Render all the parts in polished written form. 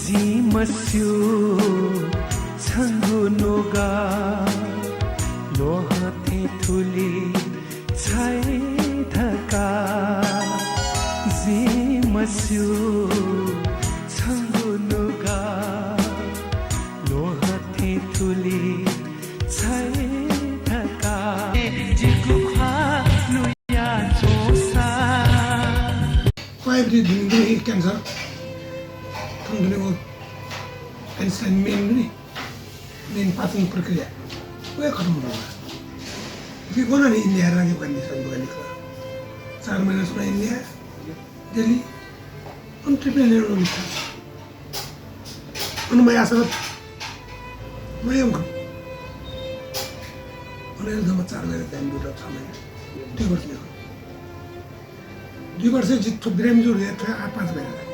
지마슈 창구노가 로하테 툴리 차이다가 지마슈 창구노가 로하테 툴리 차이다가 지구화 누야 조사 Every day cancer thangne wo einstein main passing प्रक्रिया वो खत्म हो गया फिर कौन नहीं इंडिया रागे कंडीशन बगैर का 4 महीने सुना इंडिया दिल्ली उन ट्रिपल लिखा उन मैं आशा मैं हम उन्हें दम 4 महीने टाइम दूर 6 महीने 2 वर्ष में 2 वर्ष से जित ग्राम जो है 5 महीने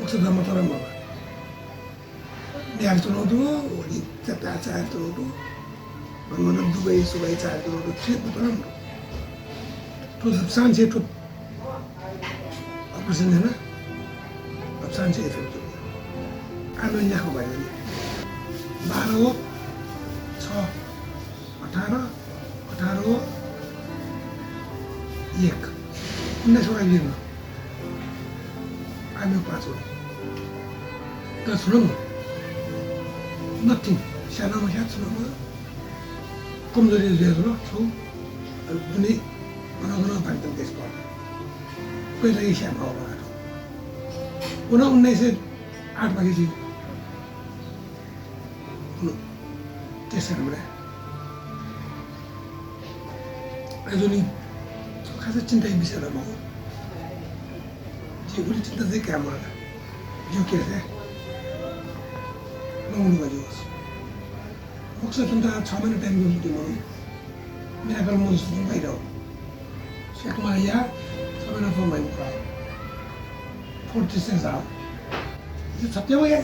उससे दम तरह मर यार तो नो दो वो जब आचार तो दो बंगों दुबई सुबह चार तो ठीक तो ना तो सब सांचे तो ऑपरेशन है ना अब सांचे इफेक्ट आलो यहाँ को बारे में 12 6 18 1 19 वाला भी ना आलो 5 वाला तो सुनो nothing शाना में क्या सुनो कमजोरी है जो तो दुनिया मना पानी के स्पॉट कोई लगी शाम होगा उन्हें 19 से 8 बजे जी टेस्ट करना है ऐसे खासा चिंता ही बिसरा माहौल जी बुरी चिंता से क्या मारा जो कैसे नौनी बजे मकसद तुम तो 6 महीने टाइम में मुझे मालूम मेरा कल मुझे सुन पाई रहो शेख मारिया 6 महीने फोन माई मुका 46 साल ये सत्य हो गया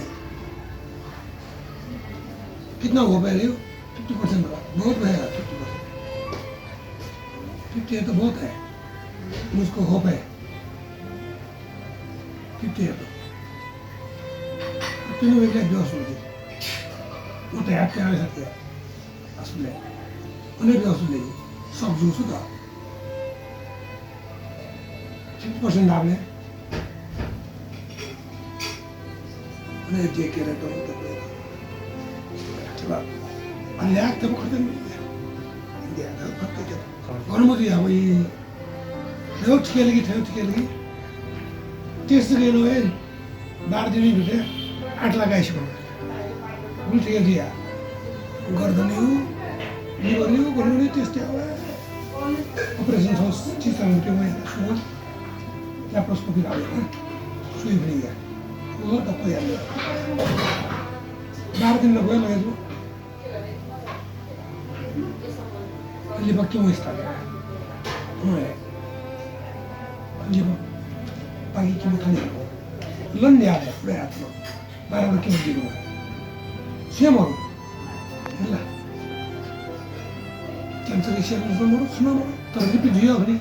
कितना हो पाए रहे हो 50% बहुत है 50% 50 तो बहुत है मुझको हो पाए 50 है तो तीनों एक बेहोश हो गए वो तैयार क्या हो सकते हैं असले उन्हें बेहोश नहीं सब जो सुधा 50% डाले उन्हें देख के रहता हूँ तो चला अल्लाह तब खत्म इंडिया का खत्म जब और मुझे यहाँ वही ठहर ठीक लगी टेस्ट के लोग हैं 12 दिन ही बिटे 8 लगा इसको उल्टी कर दिया गर्दन हो लीवर हो गर्दन टेस्ट हुआ ऑपरेशन था चीज़ करने के लिए वो लैप्रोस्कोपी डाल दिया सुई बनी है वो तो कोई नहीं 12 दिन लगे मैं तो लीवर क्यों इसका उन्हें लीवर बाकी की मुठानी लन याद है पूरे हाथ में 12 दिन के लिए Siapa mau? Yalah. Cancer siapa mau? Semua mau. Tapi dia apa ni?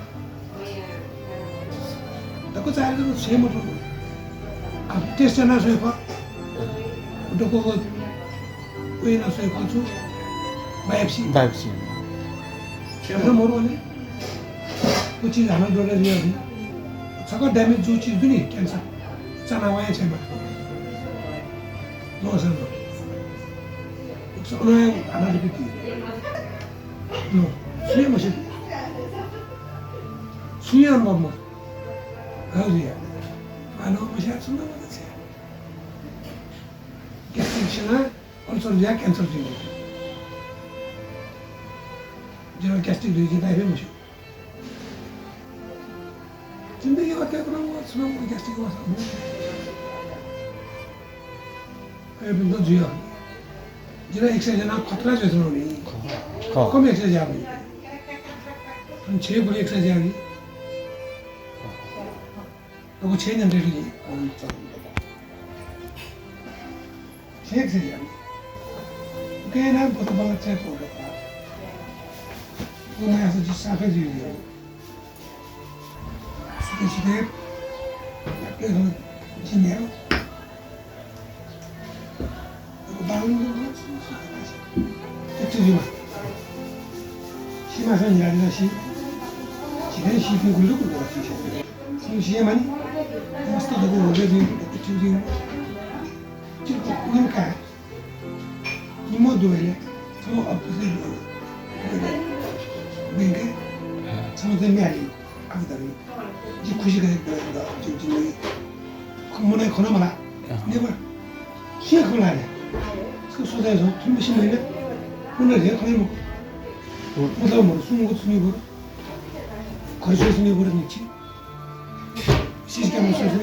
Takut saya tu siapa mau? Ab test na siapa? Udah kau kau na siapa tu? Biopsi. Siapa mau ni? Kuch चीज हमें डोले दिया अभी सका damage जो चीज भी नहीं cancer चना हुआ है चाहिए नो सर उन्हें आना रिपीट नो सुनिए मुझे सुनिए और मम्मा हाँ जी आना मुझे आप सुनना मत से गैस्ट्रिक शना और सोल्जिया कैंसर जी जिन्होंने गैस्ट्रिक रीजन है भी मुझे जिंदगी में क्या करूँ सुना मुझे गैस्ट्रिक हुआ सब ये बिंदु जिया जिन्हें एक्सरसाइज ना खतरा जो सुनो नहीं कम एक्सरसाइज आ गई हम 6 बुरी एक्सरसाइज आ गई तो वो 6 घंटे की 6 एक्सरसाइज आ गई क्या ना बहुत बड़ा चेक हो गया वो मैं ऐसे जिस साफे जी हुई सीधे सीधे अपने घर जी में 뜻이지만 심화선 일하는 시 지난 시비 굴러 굴러 같이 시에만 마스터도 그래도 뜻이 지금 그러니까 이 모두에 저 앞에서 그게 저한테 매리 하거든요. 이제 9시간에 들어간다. 지금 근무에 걸어봐라. 내가 시작을 안 해. 그 소대에서 준비신 거냐? 오늘 내가 거의 뭐 보다 뭐 숨은 거 숨이 버려. 거리서 숨이 버렸지. 시식하면 써서.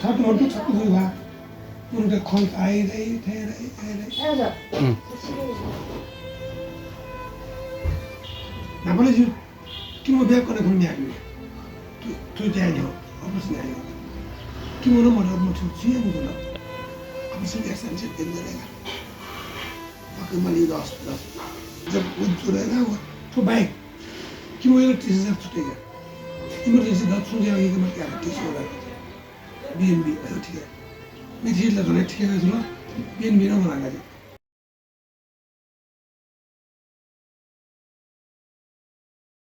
다도 모르고 자꾸 그거 봐. 오늘 건 아이래. 나번에 지금 김모 배웠거나 그런 게 아니에요. 또 대야죠. 무슨 아니에요. 김모는 뭐라고 뭐 수행도 나. 무슨 약산 제 옛날에 그 말이 나왔어. 저 운전해가고 토바이 김모를 뒤에서 투대가. 이모들이 나 순대하게 그 말이 안 뒤에서 BNB 어떻게? 내 뒤에다 전에 튀겨가지고 BNB로 말한 거지.